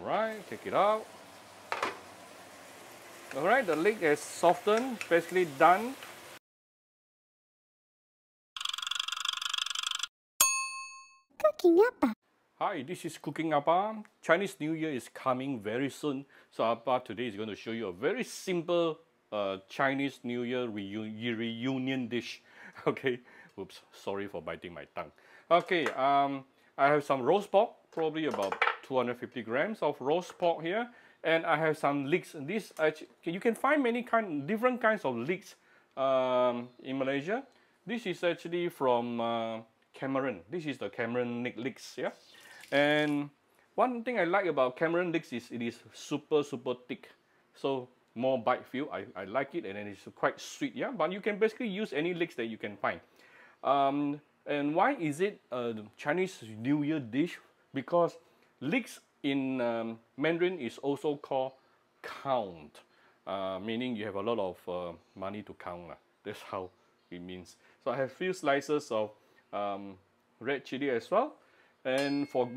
Alright, take it out. Alright, the leek is softened, basically done. Cooking Appa. Hi, this is Cooking Appa. Chinese New Year is coming very soon. So Appa today is going to show you a very simple Chinese New Year reunion dish. Okay, oops, sorry for biting my tongue. Okay, I have some roast pork, probably about 250 grams of roast pork here. And I have some leeks. This you can find many different kinds of leeks in Malaysia. This is actually from Cameron. This is the Cameron leeks, yeah. And one thing I like about Cameron leeks is it is super thick, so more bite feel. I like it, and then it's quite sweet, yeah. But you can basically use any leeks that you can find. And why is it a Chinese New Year dish? Because leeks in Mandarin is also called count, meaning you have a lot of money to count. That's how it means. So I have few slices of red chili as well, and for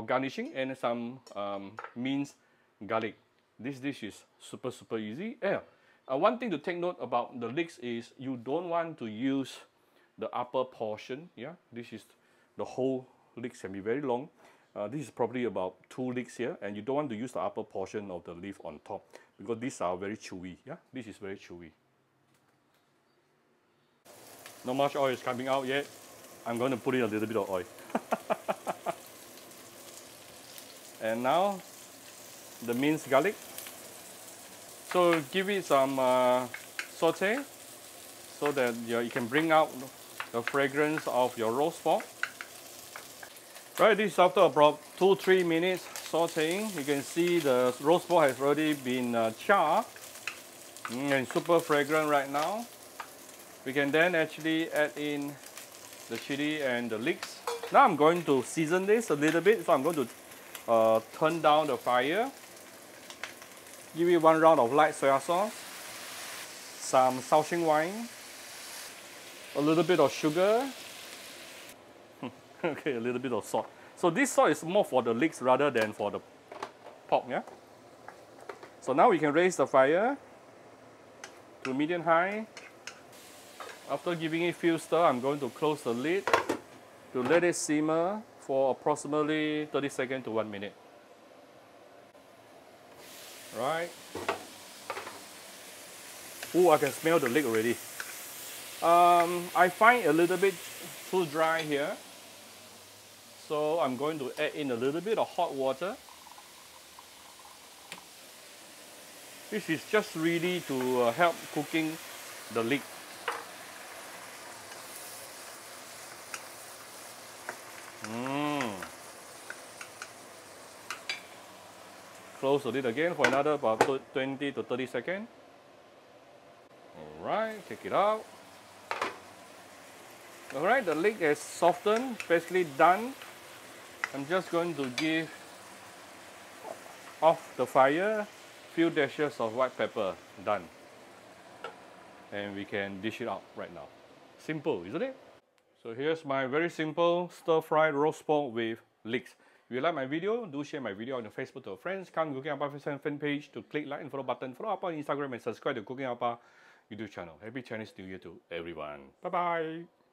garnishing, and some minced garlic. This dish is super easy. Yeah. One thing to take note about the leeks is you don't want to use the upper portion. Yeah, this is the whole leeks can be very long. This is probably about 2 leeks here, and you don't want to use the upper portion of the leaf on top because these are very chewy. Yeah, this is very chewy. Not much oil is coming out yet. I'm going to put in a little bit of oil. And now the minced garlic. So give it some saute so that you can bring out the fragrance of your roast pork. Right, this is after about 2-3 minutes sauteing. You can see the roast pork has already been charred and super fragrant right now. We can then actually add in the chili and the leeks. Now I'm going to season this a little bit, so I'm going to turn down the fire. Give it 1 round of light soya sauce, some Shao Hsing wine, a little bit of sugar, okay, a little bit of salt. So this salt is more for the leeks rather than for the pork, yeah? So now we can raise the fire to medium high. After giving it a few stir, I'm going to close the lid to let it simmer for approximately 30 seconds to 1 minute. Right. Oh, I can smell the leek already. I find a little bit too dry here, so I'm going to add in a little bit of hot water. This is just really to help cooking the leek. Close the lid again for another about 20 to 30 seconds. Alright, take it out. Alright, the leek is softened, basically done. I'm just going to give off the fire, few dashes of white pepper, done. And we can dish it out right now. Simple, isn't it? So here's my very simple stir-fried roast pork with leeks. If you like my video, do share my video on your Facebook to your friends. Come to Cooking Appa fan page to click like and follow button. Follow up on Instagram and subscribe to Cooking Appa YouTube channel. Happy Chinese New Year to everyone. Bye bye.